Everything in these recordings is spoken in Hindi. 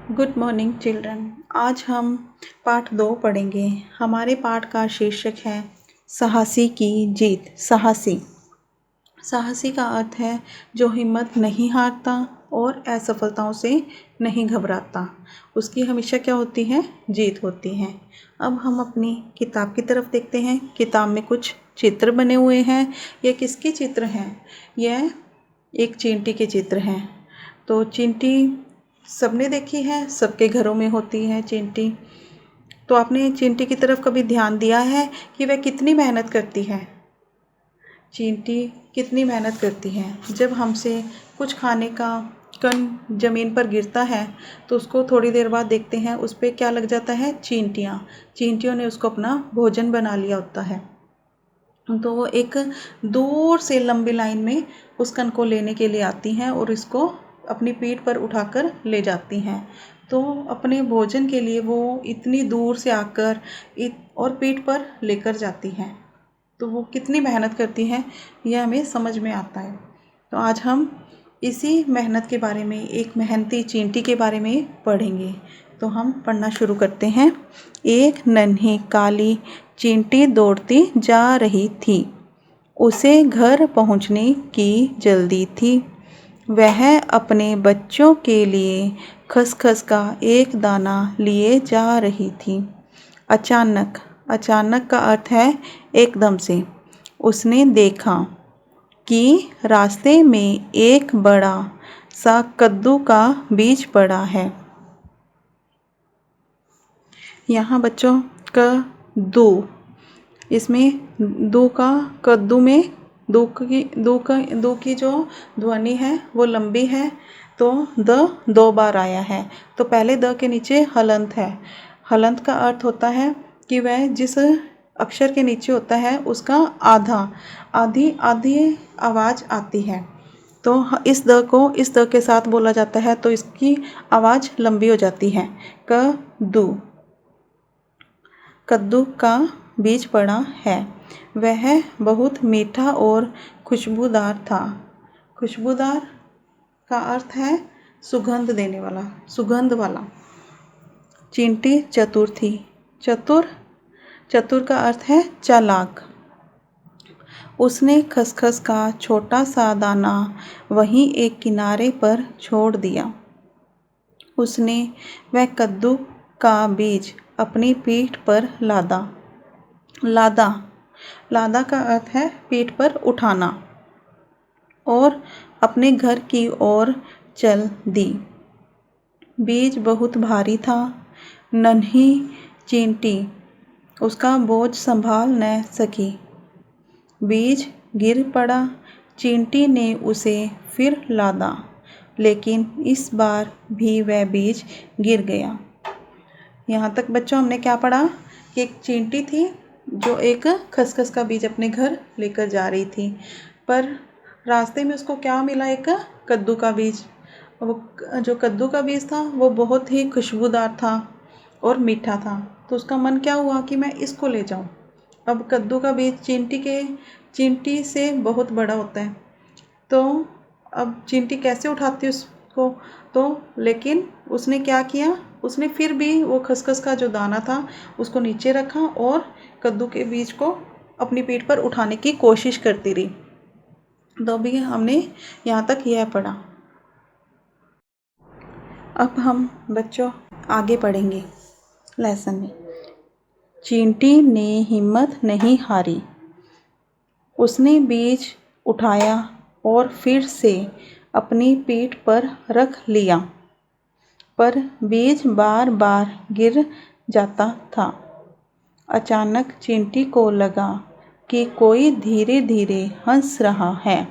Good morning children. आज हम पाठ 2 पढ़ेंगे। हमारे पाठ का शीर्षक है साहसी की जीत। साहसी का अर्थ है जो हिम्मत नहीं हारता और असफलताओं से नहीं घबराता। उसकी हमेशा क्या होती है? जीत होती है। अब हम अपनी किताब की तरफ देखते हैं। किताब में कुछ चित्र बने हुए हैं। ये किसके चित्र हैं? यह एक चींटी के चित्र हैं। तो चींटी सबने देखी है, सबके घरों में होती है चींटी। तो आपने चींटी की तरफ कभी ध्यान दिया है कि वह कितनी मेहनत करती है? चींटी कितनी मेहनत करती है। जब हमसे कुछ खाने का कण ज़मीन पर गिरता है तो उसको थोड़ी देर बाद देखते हैं उस पर क्या लग जाता है? चींटियों ने उसको अपना भोजन बना लिया होता है। तो वो एक दूर से लंबी लाइन में उस कण को लेने के लिए आती हैं और इसको अपनी पीठ पर उठाकर ले जाती हैं। तो अपने भोजन के लिए वो इतनी दूर से आकर और पीठ पर लेकर जाती हैं। तो वो कितनी मेहनत करती हैं यह हमें समझ में आता है। तो आज हम इसी मेहनत के बारे में, एक मेहनती चींटी के बारे में पढ़ेंगे। तो हम पढ़ना शुरू करते हैं। एक नन्ही काली चींटी दौड़ती जा रही थी। उसे घर पहुंचने की जल्दी थी। वह अपने बच्चों के लिए खसखस का एक दाना लिए जा रही थी। अचानक का अर्थ है एकदम से। उसने देखा कि रास्ते में एक बड़ा सा कद्दू का बीज पड़ा है। यहाँ बच्चों कद्दू, इसमें दो का कद्दू में दो की जो ध्वनि है वो लंबी है, तो द 2 बार आया है। तो पहले द के नीचे हलंत है। हलंत का अर्थ होता है कि वह जिस अक्षर के नीचे होता है उसका आधी आवाज़ आती है। तो इस द को इस द के साथ बोला जाता है तो इसकी आवाज़ लंबी हो जाती है। कद्दू का बीज पड़ा है। वह बहुत मीठा और खुशबूदार था। खुशबूदार का अर्थ है सुगंध देने वाला, सुगंध वाला। चींटी चतुर थी। चतुर का अर्थ है चालाक। उसने खसखस का छोटा सा दाना वहीं एक किनारे पर छोड़ दिया। उसने वह कद्दू का बीज अपनी पीठ पर लादा का अर्थ है पीठ पर उठाना, और अपने घर की ओर चल दी। बीज बहुत भारी था। नन्ही चींटी उसका बोझ संभाल न सकी। बीज गिर पड़ा। चींटी ने उसे फिर लादा, लेकिन इस बार भी वह बीज गिर गया। यहाँ तक बच्चों हमने क्या पढ़ा कि एक चींटी थी जो एक खसखस का बीज अपने घर लेकर जा रही थी, पर रास्ते में उसको क्या मिला? एक कद्दू का बीज। वो जो कद्दू का बीज था वो बहुत ही खुशबूदार था और मीठा था। तो उसका मन क्या हुआ कि मैं इसको ले जाऊं। अब कद्दू का बीज चींटी से बहुत बड़ा होता है, तो अब चींटी कैसे उठाती उसको? तो लेकिन उसने क्या किया, उसने फिर भी वो खसखस का जो दाना था उसको नीचे रखा और कद्दू के बीज को अपनी पीठ पर उठाने की कोशिश करती रही। तो भी हमने यहाँ तक यह पढ़ा। अब हम बच्चों आगे पढ़ेंगे लेसन में। चींटी ने हिम्मत नहीं हारी। उसने बीज उठाया और फिर से अपनी पीठ पर रख लिया, पर बीज बार बार गिर जाता था। अचानक चींटी को लगा कि कोई धीरे धीरे हंस रहा है।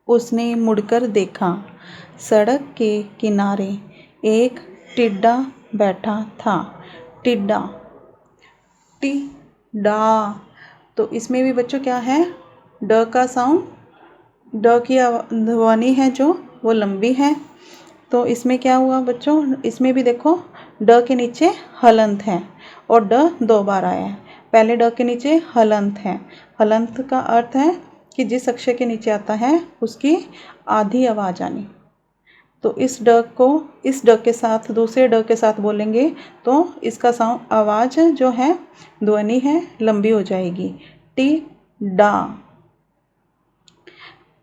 उसने मुड़कर देखा। सड़क के किनारे एक टिड्डा बैठा था। टिड्डा तो इसमें भी बच्चों क्या है? ड का साउंड, ड की ध्वनि है जो वो लंबी है। तो इसमें क्या हुआ बच्चों? इसमें भी देखो ड के नीचे हलंत है और ड 2 बार आया है। पहले ड के नीचे हलंत है। हलंत का अर्थ है कि जिस अक्षर के नीचे आता है उसकी आधी आवाज़ आनी। तो इस ड के साथ दूसरे ड के साथ बोलेंगे तो इसका साउंड आवाज़ जो है ध्वनि है लंबी हो जाएगी, टी डा।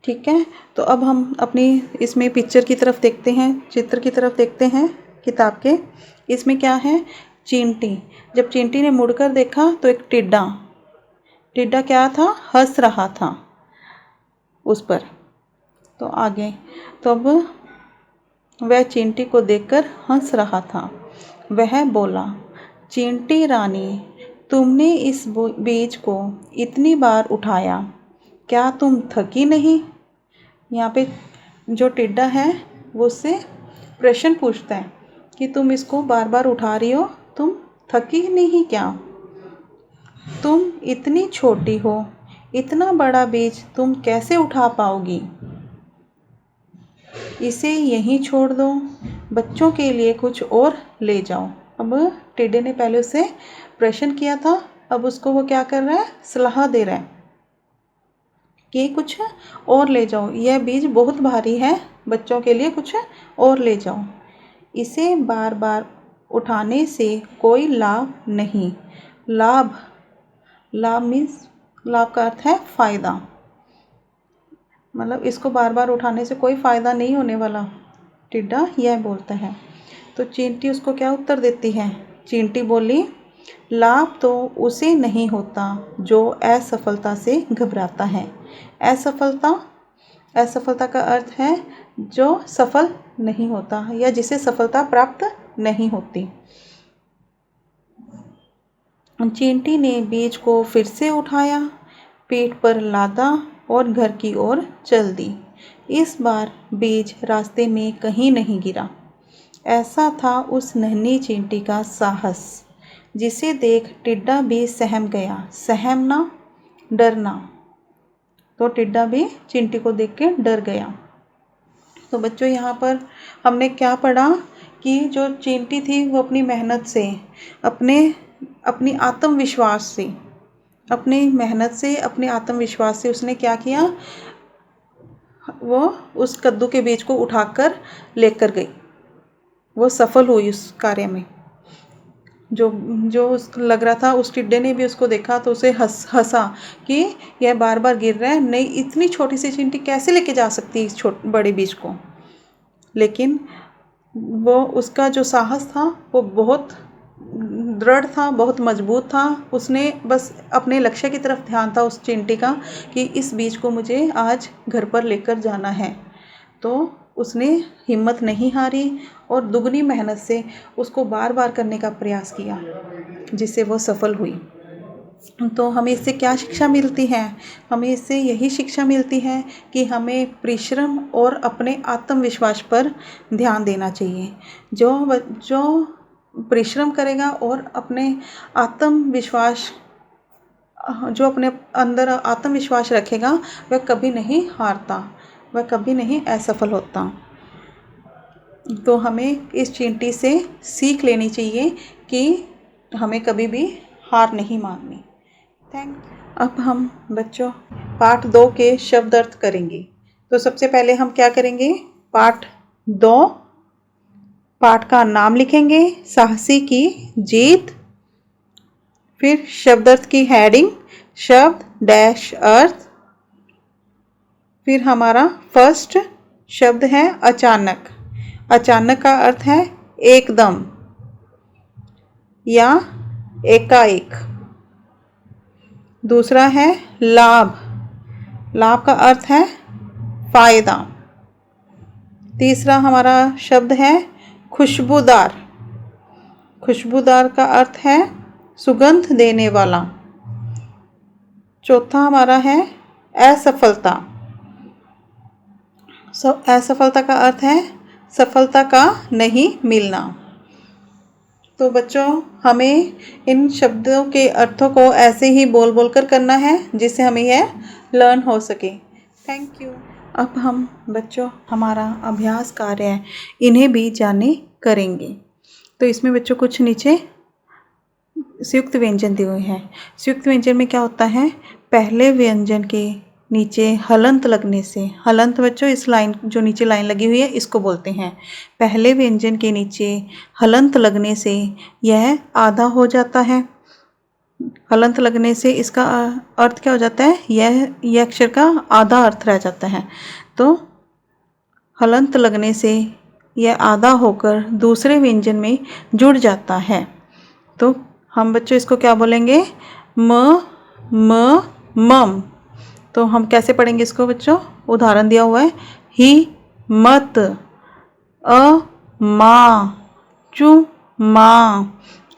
ठीक है, तो अब हम अपनी इसमें पिक्चर की तरफ देखते हैं, चित्र की तरफ देखते हैं किताब के। इसमें क्या है, चींटी। जब चींटी ने मुड़कर देखा तो एक टिड्डा क्या था, हंस रहा था उस पर। तो आगे, तो अब वह चींटी को देखकर हंस रहा था। वह बोला, चींटी रानी, तुमने इस बीज को इतनी बार उठाया, क्या तुम थकी नहीं? यहाँ पे जो टिड्डा है वो उससे प्रश्न पूछता है कि तुम इसको बार बार उठा रही हो, तुम थकी नहीं क्या? तुम इतनी छोटी हो, इतना बड़ा बीज तुम कैसे उठा पाओगी? इसे यहीं छोड़ दो, बच्चों के लिए कुछ और ले जाओ। अब टिड्डे ने पहले उसे प्रश्न किया था, अब उसको वो क्या कर रहा है, सलाह दे रहा है कि कुछ और ले जाओ, यह बीज बहुत भारी है, बच्चों के लिए कुछ और ले जाओ। इसे बार बार उठाने से कोई लाभ नहीं। लाभ मीन्स, लाभ का अर्थ है फ़ायदा, मतलब इसको बार बार उठाने से कोई फ़ायदा नहीं होने वाला, टिड्डा यह बोलता है। तो चींटी उसको क्या उत्तर देती है, चींटी बोली, लाभ तो उसे नहीं होता जो असफलता से घबराता है। असफलता का अर्थ है जो सफल नहीं होता या जिसे सफलता प्राप्त नहीं होती। चींटी ने बीज को फिर से उठाया, पीठ पर लादा और घर की ओर चल दी। इस बार बीज रास्ते में कहीं नहीं गिरा। ऐसा था उस नन्ही चींटी का साहस, जिसे देख टिड्डा भी सहम गया। सहमना, डरना, तो टिड्डा भी चींटी को देख के डर गया। तो बच्चों यहाँ पर हमने क्या पढ़ा कि जो चींटी थी वो अपनी मेहनत से, अपनी आत्मविश्वास से उसने क्या किया, वो उस कद्दू के बीज को उठाकर लेकर गई। वो सफल हुई उस कार्य में। जो लग रहा था, उस टिड्डे ने भी उसको देखा तो उसे हंसा कि यह बार बार गिर रहा है, नहीं इतनी छोटी सी चींटी कैसे लेके जा सकती है इस बड़े बीज को। लेकिन वो उसका जो साहस था वो बहुत दृढ़ था, बहुत मजबूत था। उसने बस अपने लक्ष्य की तरफ ध्यान था उस चींटी का कि इस बीज को मुझे आज घर पर लेकर जाना है। तो उसने हिम्मत नहीं हारी और दुगनी मेहनत से उसको बार बार करने का प्रयास किया, जिससे वो सफल हुई। तो हमें इससे क्या शिक्षा मिलती है? हमें इससे यही शिक्षा मिलती है कि हमें परिश्रम और अपने आत्मविश्वास पर ध्यान देना चाहिए। जो परिश्रम करेगा और अपने अंदर आत्मविश्वास रखेगा, वह कभी नहीं हारता, वह कभी नहीं असफल होता। तो हमें इस चींटी से सीख लेनी चाहिए कि हमें कभी भी हार नहीं माननी। अब हम बच्चों पाठ 2 के शब्द अर्थ करेंगे। तो सबसे पहले हम क्या करेंगे, पाठ 2, पाठ का नाम लिखेंगे, साहसी की जीत। फिर शब्द अर्थ की हेडिंग, शब्द डैश अर्थ। फिर हमारा फर्स्ट शब्द है अचानक। अचानक का अर्थ है एकदम या एकाएक। दूसरा है लाभ। लाभ का अर्थ है फायदा। तीसरा हमारा शब्द है खुशबूदार। खुशबूदार का अर्थ है सुगंध देने वाला। चौथा हमारा है असफलता। असफलता का अर्थ है सफलता का नहीं मिलना। तो बच्चों हमें इन शब्दों के अर्थों को ऐसे ही बोल बोल कर करना है, जिससे हमें यह लर्न हो सके। Thank you. अब हम बच्चों हमारा अभ्यास कार्य है, इन्हें भी जाने करेंगे। तो इसमें बच्चों कुछ नीचे संयुक्त व्यंजन दिए हुए हैं। संयुक्त व्यंजन में क्या होता है, पहले व्यंजन के नीचे हलंत लगने से, हलंत बच्चों इस लाइन जो नीचे लाइन लगी हुई है इसको बोलते हैं। पहले व्यंजन के नीचे हलंत लगने से यह आधा हो जाता है। हलंत लगने से इसका अर्थ क्या हो जाता है, यह अक्षर का आधा अर्थ रह जाता है। तो हलंत लगने से यह आधा होकर दूसरे व्यंजन में जुड़ जाता है। तो हम बच्चों इसको क्या बोलेंगे, मम। तो हम कैसे पढ़ेंगे इसको बच्चों, उदाहरण दिया हुआ है, ही मत, अ मा, चू मा।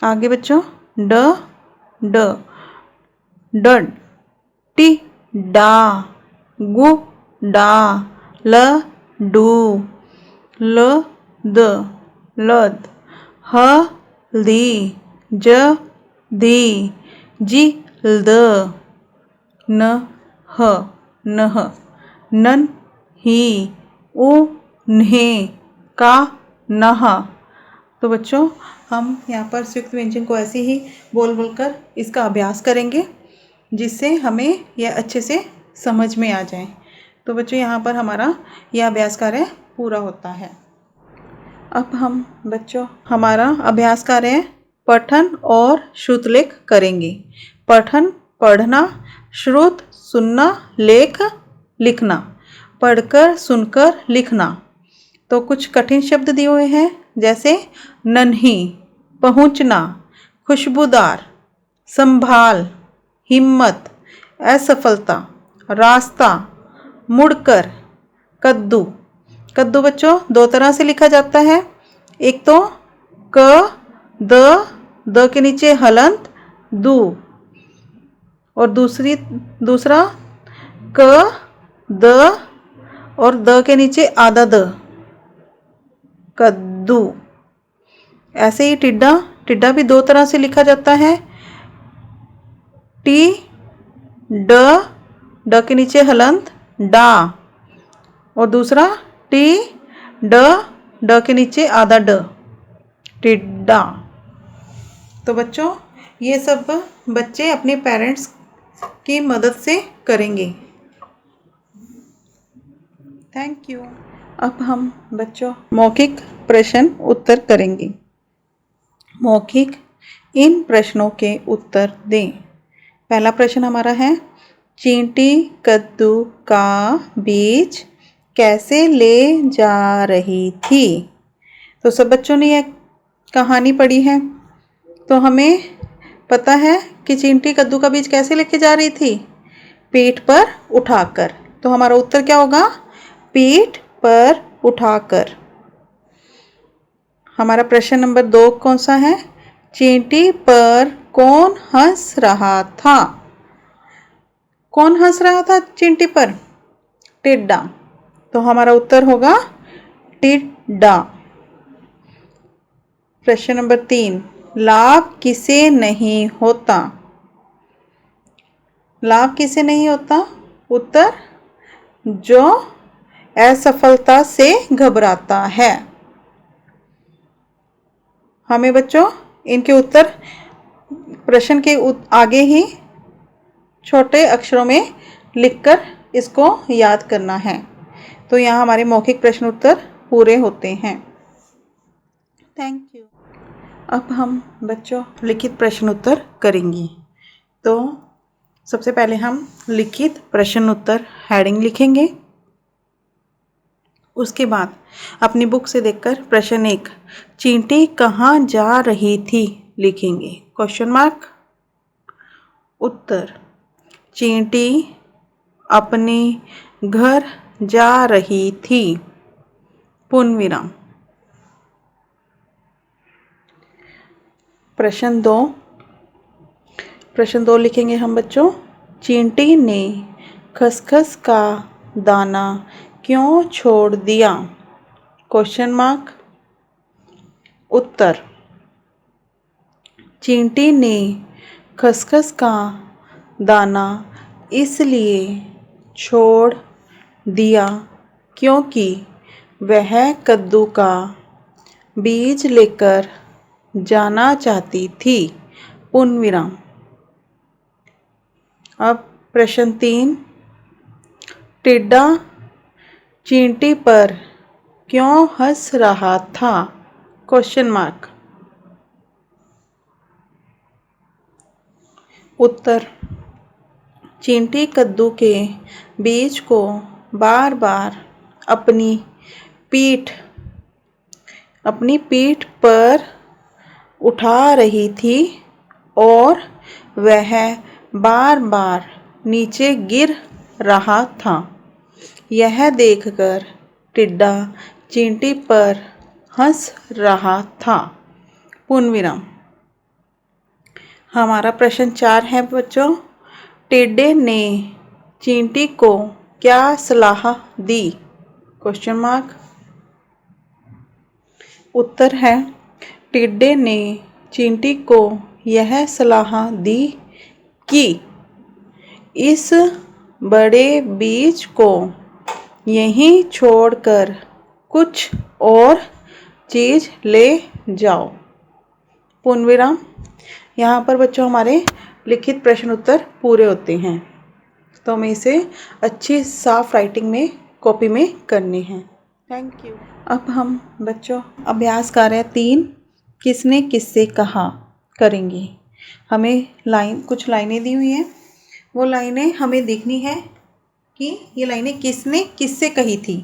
आगे बच्चों ड डड, टी डा, गु डा, ल डू, ल द लद, ह दी, ज दी, जी द, न ह नह, नन ही, उ न्हें, का नह। तो बच्चों हम यहाँ पर संयुक्त व्यंजन को ऐसे ही बोल बोलकर इसका अभ्यास करेंगे, जिससे हमें यह अच्छे से समझ में आ जाए। तो बच्चों यहाँ पर हमारा यह अभ्यास कार्य पूरा होता है। अब हम बच्चों हमारा अभ्यास कार्य पठन और श्रुतलेख करेंगे। पठन पढ़ना, श्रुत सुनना, लेख लिखना, पढ़कर सुनकर लिखना। तो कुछ कठिन शब्द दिए हुए हैं, जैसे नन्ही, पहुंचना, खुशबूदार, संभाल, हिम्मत, असफलता, रास्ता, मुड़कर, कद्दू। कद्दू बच्चों दो तरह से लिखा जाता है, एक तो क द के नीचे हलंत दू, और दूसरा क द और द के नीचे आधा द, कद्दू। ऐसे ही टिड्डा भी दो तरह से लिखा जाता है, टी ड के नीचे हलंत डा, और दूसरा टी ड के नीचे आधा ड, टिड्डा। तो बच्चों ये सब बच्चे अपने पेरेंट्स की मदद से करेंगे। Thank you. अब हम बच्चों मौखिक प्रश्न उत्तर करेंगे। मौखिक इन प्रश्नों के उत्तर दें। पहला प्रश्न हमारा है, चींटी कद्दू का बीज कैसे ले जा रही थी। तो सब बच्चों ने यह कहानी पढ़ी है, तो हमें पता है कि चींटी कद्दू का बीज कैसे लेके जा रही थी, पीठ पर उठाकर। तो हमारा उत्तर क्या होगा, पीठ पर उठाकर। हमारा प्रश्न नंबर 2 कौन सा है, चींटी पर कौन हंस रहा था। कौन हंस रहा था चींटी पर, टिड्डा। तो हमारा उत्तर होगा टिड्डा। प्रश्न नंबर 3, लाभ किसे नहीं होता। लाभ किसे नहीं होता, उत्तर जो असफलता से घबराता है। हमें बच्चों इनके उत्तर प्रश्न के आगे ही छोटे अक्षरों में लिखकर इसको याद करना है। तो यहाँ हमारे मौखिक प्रश्न उत्तर पूरे होते हैं। Thank you. अब हम बच्चों लिखित प्रश्न उत्तर करेंगे। तो सबसे पहले हम लिखित प्रश्न उत्तर हेडिंग लिखेंगे। उसके बाद अपनी बुक से देखकर प्रश्न 1, चींटी कहाँ जा रही थी लिखेंगे, क्वेश्चन मार्क। उत्तर, चींटी अपने घर जा रही थी, पूर्ण विराम। प्रश्न 2 लिखेंगे हम बच्चों, चींटी ने खसखस का दाना क्यों छोड़ दिया, क्वेश्चन मार्क। उत्तर, चींटी ने खसखस का दाना इसलिए छोड़ दिया क्योंकि वह कद्दू का बीज लेकर जाना चाहती थी, पूर्ण विराम। अब प्रश्न 3, टिड्डा चींटी पर क्यों हंस रहा था? Question mark. उत्तर, चींटी कद्दू के बीज को बार बार अपनी पीठ पर उठा रही थी और वह बार बार नीचे गिर रहा था। यह देखकर टिड्डा चींटी पर हंस रहा था। पूर्ण विराम। हमारा प्रश्न 4 है बच्चों। टिड्डे ने चींटी को क्या सलाह दी? Question mark. उत्तर है, टिड्डे ने चींटी को यह सलाह दी कि इस बड़े बीज को यहीं छोड़कर कुछ और चीज़ ले जाओ। पूर्ण विराम। यहाँ पर बच्चों हमारे लिखित प्रश्न उत्तर पूरे होते हैं, तो हमें इसे अच्छी साफ राइटिंग में कॉपी में करनी है। Thank you. अब हम बच्चों अभ्यास कार्य 3 किसने किससे कहा करेंगे। हमें कुछ लाइनें दी हुई हैं, वो लाइनें हमें देखनी है कि ये लाइनें किसने किससे कही थी।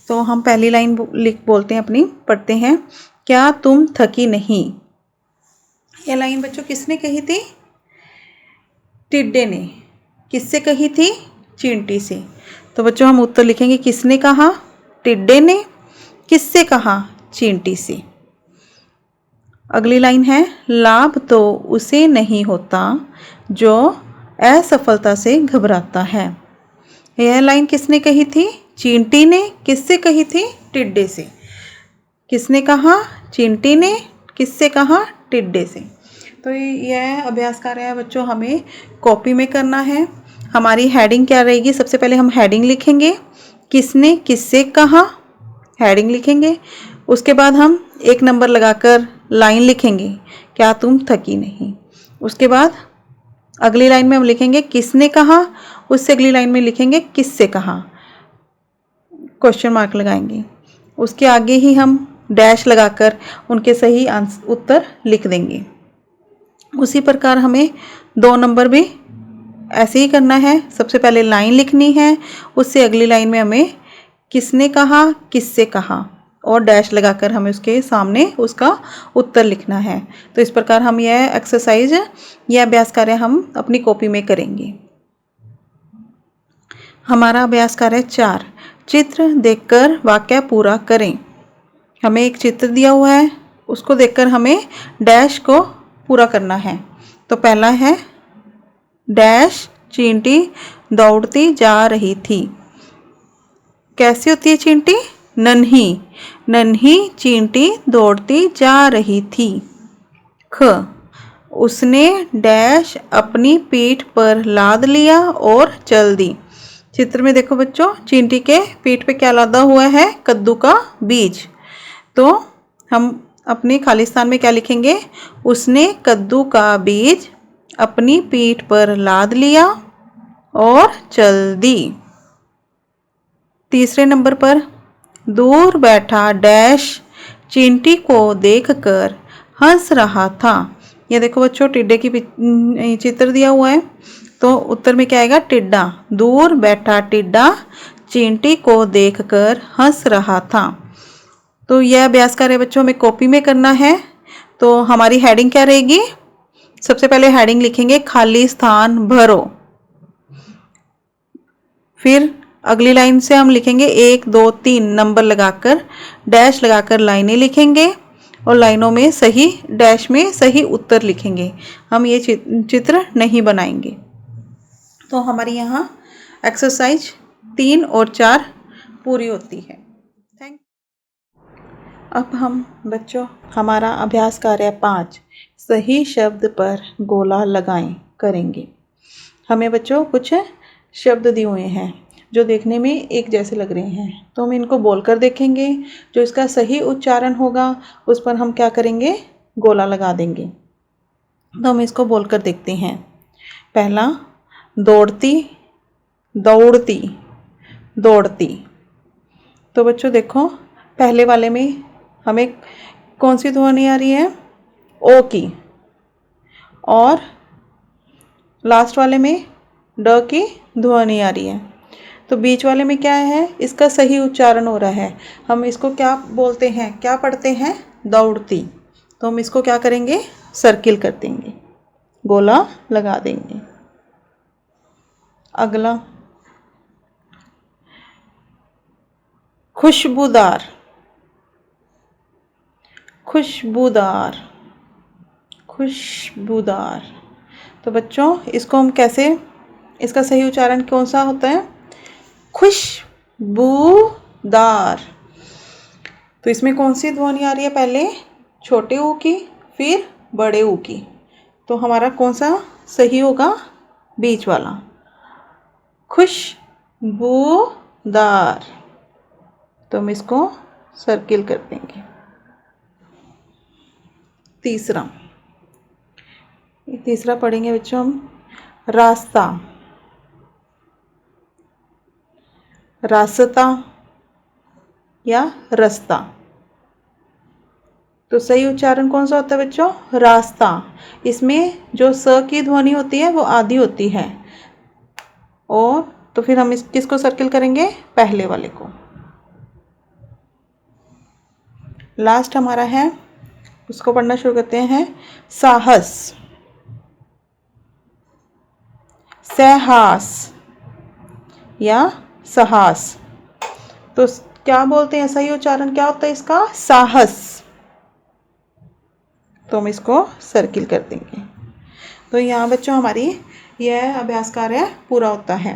तो हम पहली लाइन बोलते हैं अपनी, पढ़ते हैं। क्या तुम थकी नहीं? यह लाइन बच्चों किसने कही थी? टिड्डे ने। किससे कही थी? चींटी से। तो बच्चों हम उत्तर लिखेंगे, किसने कहा? टिड्डे ने। किससे कहा? चींटी से। अगली लाइन है, लाभ तो उसे नहीं होता जो असफलता से घबराता है। यह लाइन किसने कही थी? चींटी ने। किससे कही थी? टिड्डे से। किसने कहा? चींटी ने। किससे कहा? टिड्डे से। तो यह अभ्यास कार्य है बच्चों, हमें कॉपी में करना है। हमारी हेडिंग क्या रहेगी? सबसे पहले हम हेडिंग लिखेंगे, किसने किससे कहा, हेडिंग लिखेंगे। उसके बाद हम 1 नंबर लगाकर लाइन लिखेंगे, क्या तुम थकी नहीं। उसके बाद अगली लाइन में हम लिखेंगे किसने कहा, उससे अगली लाइन में लिखेंगे किससे कहा, क्वेश्चन मार्क लगाएंगे। उसके आगे ही हम डैश लगाकर उनके सही उत्तर लिख देंगे। उसी प्रकार हमें 2 नंबर भी ऐसे ही करना है। सबसे पहले लाइन लिखनी है, उससे अगली लाइन में हमें किसने कहा, किससे कहा और डैश लगाकर हमें उसके सामने उसका उत्तर लिखना है। तो इस प्रकार हम यह एक्सरसाइज, यह अभ्यास कार्य हम अपनी कॉपी में करेंगे। हमारा अभ्यास कार्य 4, चित्र देखकर वाक्य पूरा करें। हमें एक चित्र दिया हुआ है, उसको देखकर हमें डैश को पूरा करना है। तो पहला है, डैश चींटी दौड़ती जा रही थी। कैसी होती है चींटी? नन्ही। नन्ही चींटी दौड़ती जा रही थी। ख, उसने डैश अपनी पीठ पर लाद लिया और चल दी। चित्र में देखो बच्चों, चींटी के पीठ पे क्या लादा हुआ है? कद्दू का बीज। तो हम अपने खाली स्थान में क्या लिखेंगे? उसने कद्दू का बीज अपनी पीठ पर लाद लिया और चल दी। तीसरे नंबर पर, दूर बैठा डैश चींटी को देखकर हंस रहा था। ये देखो बच्चों, टिड्डे की चित्र दिया हुआ है, तो उत्तर में क्या आएगा? टिड्डा। दूर बैठा टिड्डा चींटी को देखकर हंस रहा था। तो यह अभ्यास कार्य बच्चों हमें कॉपी में करना है। तो हमारी हेडिंग क्या रहेगी? सबसे पहले हेडिंग लिखेंगे, खाली स्थान भरो। फिर अगली लाइन से हम लिखेंगे 1 2 3 नंबर लगाकर डैश लगाकर लाइनें लिखेंगे और लाइनों में सही डैश में सही उत्तर लिखेंगे। हम ये चित्र नहीं बनाएंगे। तो हमारी यहाँ एक्सरसाइज 3 और 4 पूरी होती है। थैंक। अब हम बच्चों हमारा अभ्यास कार्य 5, सही शब्द पर गोला लगाएं करेंगे। हमें बच्चों कुछ शब्द दिए हुए हैं जो देखने में एक जैसे लग रहे हैं, तो हम इनको बोलकर देखेंगे। जो इसका सही उच्चारण होगा उस पर हम क्या करेंगे? गोला लगा देंगे। तो हम इसको बोलकर देखते हैं। पहला, दौड़ती, दौड़ती, दौड़ती। तो बच्चों देखो, पहले वाले में हमें कौन सी ध्वनि आ रही है? ओ की। और लास्ट वाले में ड की ध्वनि आ रही है। तो बीच वाले में क्या है? इसका सही उच्चारण हो रहा है। हम इसको क्या बोलते हैं, क्या पढ़ते हैं? दौड़ती। तो हम इसको क्या करेंगे? सर्किल कर देंगे, गोला लगा देंगे। अगला, खुशबूदार। खुशबूदार, खुशबूदार। तो बच्चों इसको हम कैसे, इसका सही उच्चारण कौन सा होता है? खुशबूदार। तो इसमें कौन सी ध्वनि आ रही है? पहले छोटे ऊ की, फिर बड़े ऊ की। तो हमारा कौन सा सही होगा? बीच वाला, खुशबूदार। तो हम इसको सर्किल कर देंगे। तीसरा पढ़ेंगे बच्चों हम, रास्ता। रास्ता या रास्ता। तो सही उच्चारण कौन सा होता है बच्चों? रास्ता। इसमें जो स की ध्वनि होती है वो आधी होती है। और तो फिर हम किसको सर्किल करेंगे? पहले वाले को। लास्ट हमारा है, उसको पढ़ना शुरू करते हैं, साहस। साहस या साहस। तो क्या बोलते हैं? सही उच्चारण क्या होता है इसका? साहस। तो हम इसको सर्किल कर देंगे। तो यहाँ बच्चों हमारी यह अभ्यास कार्य पूरा होता है।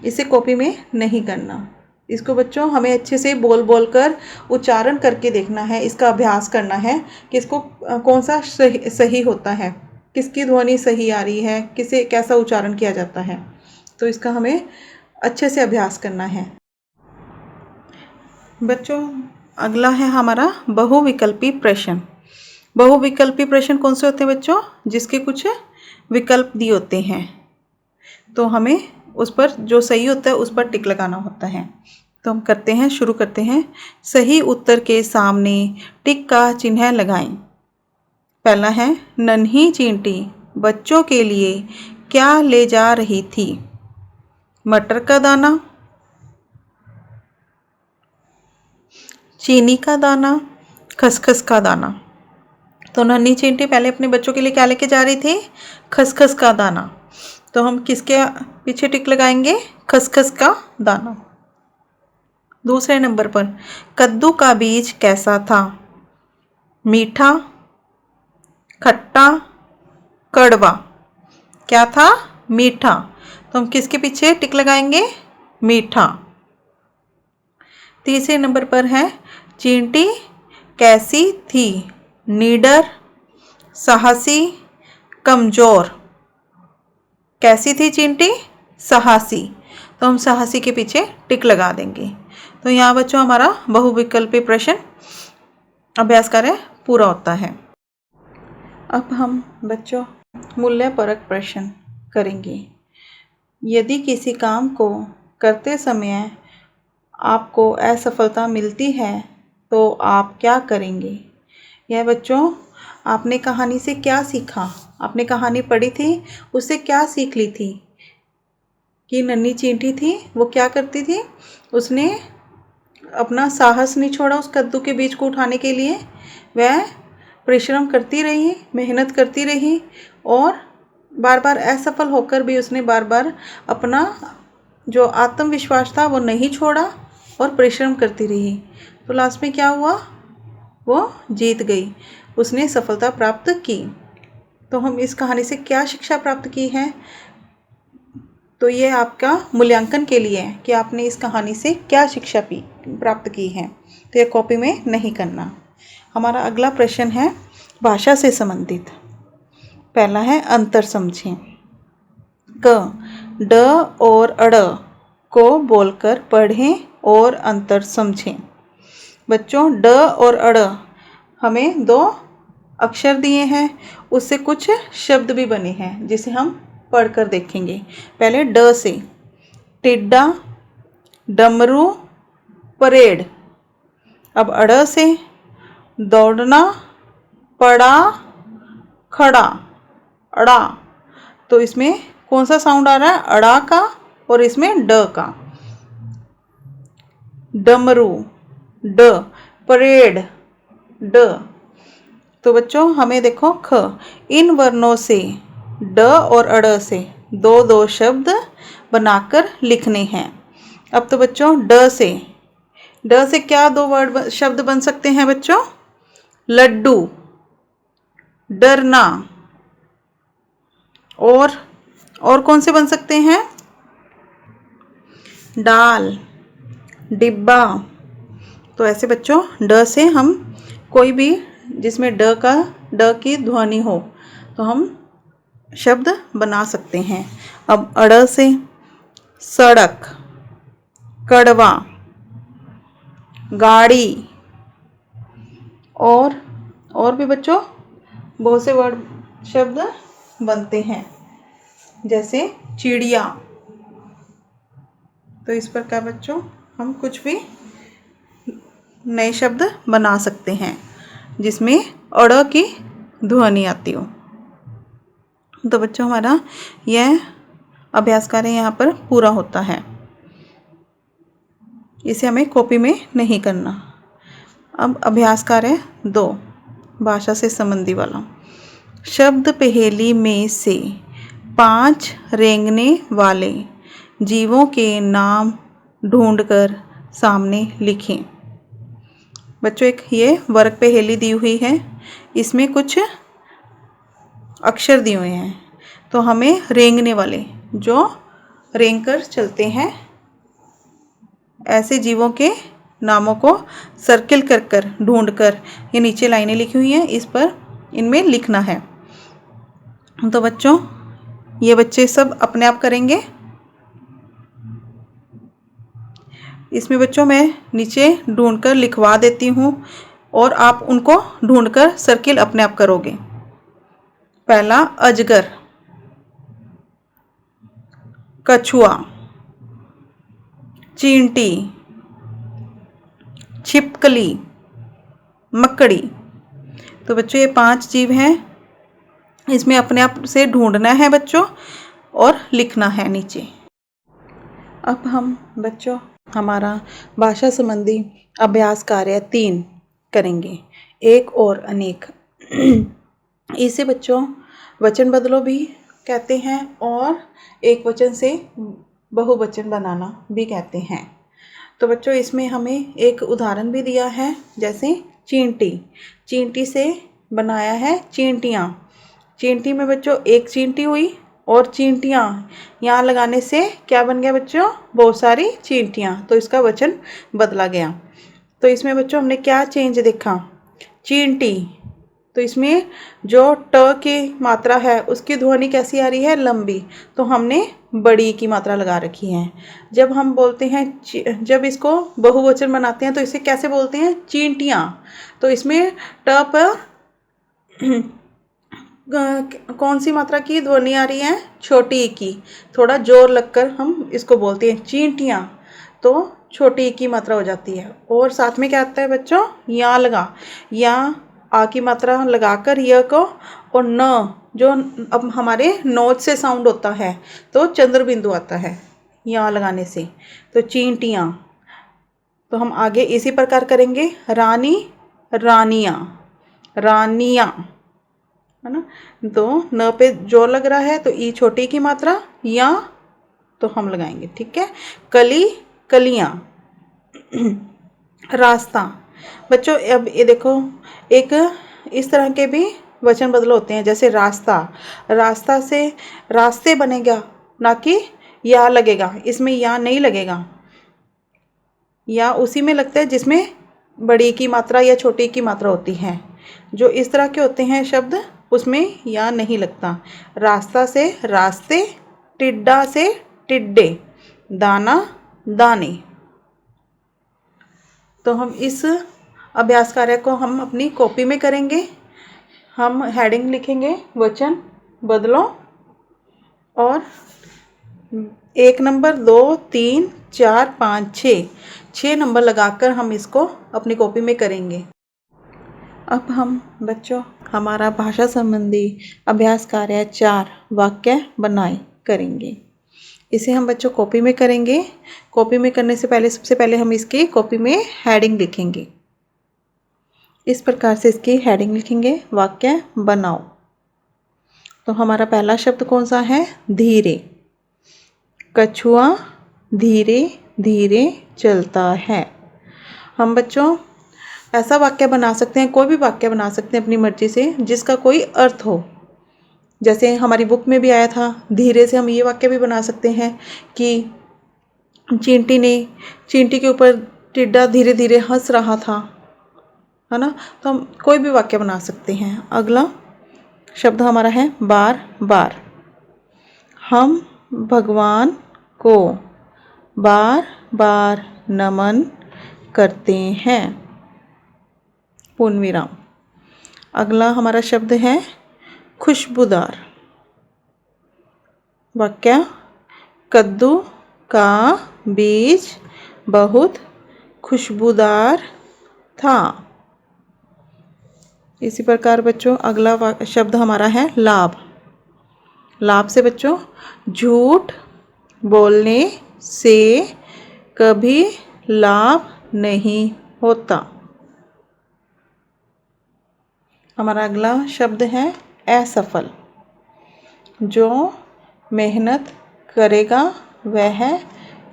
इसे कॉपी में नहीं करना। इसको बच्चों हमें अच्छे से बोल बोल कर उच्चारण करके देखना है, इसका अभ्यास करना है कि इसको कौन सा सही होता है, किसकी ध्वनि सही आ रही है, किसे कैसा उच्चारण किया जाता है। तो इसका हमें अच्छे से अभ्यास करना है। बच्चों अगला है हमारा बहुविकल्पी प्रश्न। बहुविकल्पी प्रश्न कौन से होते हैं बच्चों? जिसके कुछ विकल्प दिए होते हैं, तो हमें उस पर जो सही होता है उस पर टिक लगाना होता है। तो हम करते हैं, शुरू करते हैं। सही उत्तर के सामने टिक का चिन्ह लगाएं। पहला है, नन्ही चींटी बच्चों के लिए क्या ले जा रही थी? मटर का दाना, चीनी का दाना, खसखस का दाना। तो नन्ही चींटी पहले अपने बच्चों के लिए क्या लेके जा रही थी? खसखस का दाना। तो हम किसके पीछे टिक लगाएंगे? खसखस का दाना। दूसरे नंबर पर, कद्दू का बीज कैसा था? मीठा, खट्टा, कड़वा। क्या था? मीठा। तो हम किसके पीछे टिक लगाएंगे? मीठा। तीसरे नंबर पर है, चींटी कैसी थी? निडर, साहसी, कमजोर। कैसी थी चींटी? साहसी। तो हम साहसी के पीछे टिक लगा देंगे। तो यहाँ बच्चों हमारा बहुविकल्पी प्रश्न अभ्यास कार्य पूरा होता है। अब हम बच्चों मूल्यपरक प्रश्न करेंगे। यदि किसी काम को करते समय आपको असफलता मिलती है तो आप क्या करेंगे? यह बच्चों आपने कहानी से क्या सीखा? आपने कहानी पढ़ी थी, उससे क्या सीख ली थी? कि नन्ही चींटी थी, वो क्या करती थी? उसने अपना साहस नहीं छोड़ा उस कद्दू के बीज को उठाने के लिए। वह परिश्रम करती रही, मेहनत करती रही और बार बार असफल होकर भी उसने बार बार अपना जो आत्मविश्वास था वो नहीं छोड़ा और परिश्रम करती रही। तो लास्ट में क्या हुआ? वो जीत गई, उसने सफलता प्राप्त की। तो हम इस कहानी से क्या शिक्षा प्राप्त की है? तो ये आपका मूल्यांकन के लिए है कि आपने इस कहानी से क्या शिक्षा प्राप्त की है। तो ये कॉपी में नहीं करना। हमारा अगला प्रश्न है भाषा से संबंधित। पहला है, अंतर समझें। क, ड और अड़ को बोलकर पढ़ें और अंतर समझें। बच्चों ड और अड़ हमें दो अक्षर दिए हैं, उससे कुछ शब्द भी बने हैं जिसे हम पढ़कर देखेंगे। पहले ड से, टिड्डा, डमरू, परेड। अब अड़ से दौड़ना, पड़ा, खड़ा, अड़ा। तो इसमें कौन सा साउंड आ रहा है? अड़ा का और इसमें ड का। डमरू, ड, परेड, ड। तो बच्चों हमें देखो ख, इन वर्णों से ड और अड़ से दो दो शब्द बनाकर लिखने हैं। अब तो बच्चों ड से क्या दो शब्द बन सकते हैं बच्चों? लड्डू, डरना, और कौन से बन सकते हैं? डाल, डिब्बा। तो ऐसे बच्चों ड से हम कोई भी जिसमें ड की ध्वनि हो तो हम शब्द बना सकते हैं। अब अड़ से सड़क, कड़वा, गाड़ी, और भी बच्चों बहुत से वर्ड शब्द बनते हैं, जैसे चिड़िया। तो इस प्रकार बच्चों हम कुछ भी नए शब्द बना सकते हैं जिसमें अड़ की ध्वनि आती हो। तो बच्चों हमारा यह अभ्यास कार्य यहाँ पर पूरा होता है। इसे हमें कॉपी में नहीं करना। अब अभ्यास कार्य 2, भाषा से संबंधी वाला। शब्द पहेली में से 5 रेंगने वाले जीवों के नाम ढूंढकर सामने लिखें। बच्चों एक ये वर्ग पहेली दी हुई है, इसमें कुछ अक्षर दिए हुए हैं। तो हमें रेंगने वाले, जो रेंग कर चलते हैं, ऐसे जीवों के नामों को सर्किल कर कर ढूंढ कर, ये नीचे लाइनें लिखी हुई हैं, इस पर इनमें लिखना है। तो बच्चों ये बच्चे सब अपने आप करेंगे। इसमें बच्चों मैं नीचे ढूंढकर लिखवा देती हूँ और आप उनको ढूंढकर सर्किल अपने आप करोगे। पहला अजगर, कछुआ, चींटी, छिपकली, मकड़ी। तो बच्चों ये 5 जीव हैं, इसमें अपने आप से ढूंढना है बच्चों और लिखना है नीचे। अब हम बच्चों हमारा भाषा संबंधी अभ्यास कार्य 3 करेंगे, एक और अनेक। इसे बच्चों वचन बदलो भी कहते हैं और एक वचन से बहुवचन बनाना भी कहते हैं। तो बच्चों इसमें हमें एक उदाहरण भी दिया है, जैसे चींटी। चींटी से बनाया है चींटियाँ। चींटी में बच्चों एक चींटी हुई और चींटियाँ यहाँ लगाने से क्या बन गया बच्चों? बहुत सारी चींटियाँ। तो इसका वचन बदला गया। तो इसमें बच्चों हमने क्या चेंज देखा? चींटी, तो इसमें जो ट की मात्रा है उसकी ध्वनि कैसी आ रही है? लंबी। तो हमने बड़ी की मात्रा लगा रखी है। जब हम बोलते हैं, जब इसको बहुवचन बनाते हैं तो इसे कैसे बोलते हैं? चींटियाँ। तो इसमें ट पर कौन सी मात्रा की ध्वनि आ रही है? छोटी की। थोड़ा जोर लगकर हम इसको बोलते हैं चींटियाँ, तो छोटी की मात्रा हो जाती है। और साथ में क्या आता है बच्चों? या लगा, या आ की मात्रा लगाकर य को, और न जो अब हमारे नोच से साउंड होता है तो चंद्र बिंदु आता है यहाँ लगाने से। तो चींटियाँ। तो हम आगे इसी प्रकार करेंगे। रानी, रानियाँ, रानियाँ, है ना। तो न पे जोर लग रहा है तो ई छोटी की मात्रा, या तो हम लगाएंगे, ठीक है। कली, कलियाँ, रास्ता। बच्चों अब ये देखो, एक इस तरह के भी वचन बदल होते हैं, जैसे रास्ता। रास्ता से रास्ते बनेगा, ना कि या लगेगा। इसमें या नहीं लगेगा, या उसी में लगता है जिसमें बड़ी की मात्रा या छोटी की मात्रा होती है। जो इस तरह के होते हैं शब्द, उसमें या नहीं लगता। रास्ता से रास्ते, टिड्डा से टिड्डे, दाना, दाने। तो हम इस अभ्यास कार्य को हम अपनी कॉपी में करेंगे। हम हेडिंग लिखेंगे वचन बदलो, और 1 नंबर, 2, 3, 4, 5, 6 नंबर लगाकर हम इसको अपनी कॉपी में करेंगे। अब हम बच्चों हमारा भाषा संबंधी अभ्यास कार्य 4 वाक्य बनाए करेंगे। इसे हम बच्चों कॉपी में करेंगे। कॉपी में करने से पहले सबसे पहले हम इसकी कॉपी में हेडिंग लिखेंगे। इस प्रकार से इसकी हेडिंग लिखेंगे, वाक्य बनाओ। तो हमारा पहला शब्द कौन सा है? धीरे। कछुआ धीरे धीरे चलता है। हम बच्चों ऐसा वाक्य बना सकते हैं, कोई भी वाक्य बना सकते हैं अपनी मर्जी से जिसका कोई अर्थ हो। जैसे हमारी बुक में भी आया था, धीरे से हम ये वाक्य भी बना सकते हैं कि चींटी के ऊपर टिड्डा धीरे धीरे हंस रहा था, है ना। तो हम कोई भी वाक्य बना सकते हैं। अगला शब्द हमारा है बार बार। हम भगवान को बार बार नमन करते हैं। पूर्ण विराम। अगला हमारा शब्द है खुशबूदार। वाक्य कद्दू का बीज बहुत खुशबूदार था। इसी प्रकार बच्चों अगला शब्द हमारा है लाभ। लाभ से बच्चों झूठ बोलने से कभी लाभ नहीं होता। हमारा अगला शब्द है असफल। जो मेहनत करेगा वह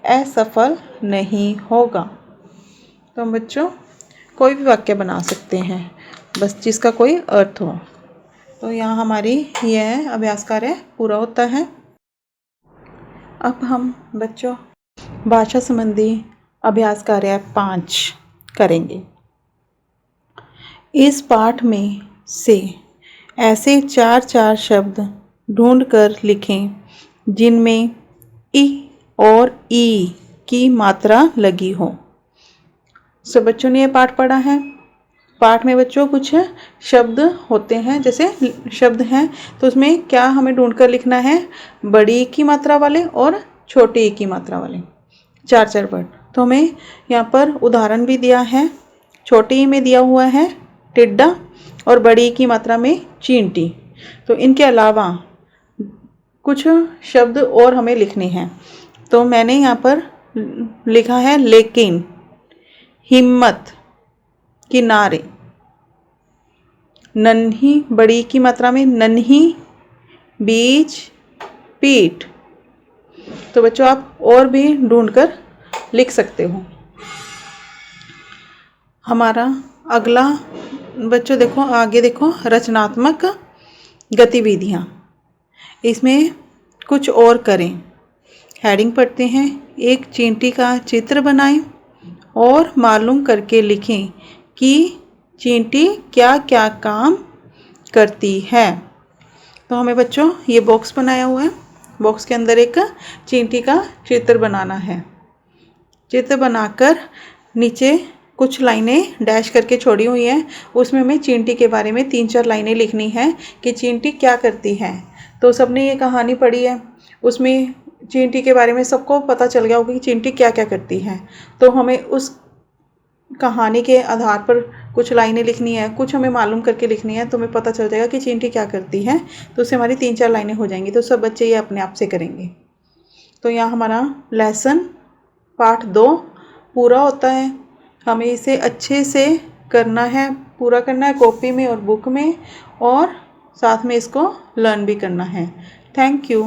असफल नहीं होगा। तो हम बच्चों कोई भी वाक्य बना सकते हैं, बस जिसका कोई अर्थ हो। तो यहाँ हमारी यह अभ्यास कार्य पूरा होता है। अब हम बच्चों भाषा संबंधी अभ्यास कार्य 5 करेंगे। इस पाठ में से ऐसे 4 शब्द ढूंढकर लिखें जिनमें इ और ई की मात्रा लगी हो। सब बच्चों ने ये पाठ पढ़ा है। पाठ में बच्चों कुछ शब्द होते हैं, जैसे शब्द हैं तो उसमें क्या हमें ढूंढकर लिखना है? बड़ी ई की मात्रा वाले और छोटी ई की मात्रा वाले 4 वर्ड। तो हमें यहाँ पर उदाहरण भी दिया है। छोटी ई में दिया हुआ है टिड्डा और बड़ी ई की मात्रा में चींटी। तो इनके अलावा कुछ शब्द और हमें लिखने हैं। तो मैंने यहाँ पर लिखा है लेकिन, हिम्मत, किनारे, नन्ही बड़ी की मात्रा में नन्ही, बीज, पीठ। तो बच्चों आप और भी ढूंढकर लिख सकते हो। हमारा अगला बच्चों देखो आगे देखो रचनात्मक गतिविधियाँ। इसमें कुछ और करें। हेडिंग पढ़ते हैं। एक चींटी का चित्र बनाएं और मालूम करके लिखें कि चींटी क्या क्या काम करती है। तो हमें बच्चों ये बॉक्स बनाया हुआ है। बॉक्स के अंदर एक चींटी का चित्र बनाना है। चित्र बनाकर नीचे कुछ लाइनें डैश करके छोड़ी हुई हैं। उसमें हमें चींटी के बारे में 3-4 लाइनें लिखनी है कि चींटी क्या करती है। तो सबने ये कहानी पढ़ी है, उसमें चींटी के बारे में सबको पता चल गया होगा कि चींटी क्या क्या करती है। तो हमें उस कहानी के आधार पर कुछ लाइनें लिखनी है, कुछ हमें मालूम करके लिखनी है। तो हमें पता चल जाएगा कि चींटी क्या करती है। तो उससे हमारी 3-4 लाइनें हो जाएंगी। तो सब बच्चे ये अपने आप से करेंगे। तो यहाँ हमारा लेसन पाठ 2 पूरा होता है। हमें इसे अच्छे से करना है, पूरा करना है कॉपी में और बुक में, और साथ में इसको लर्न भी करना है। Thank you.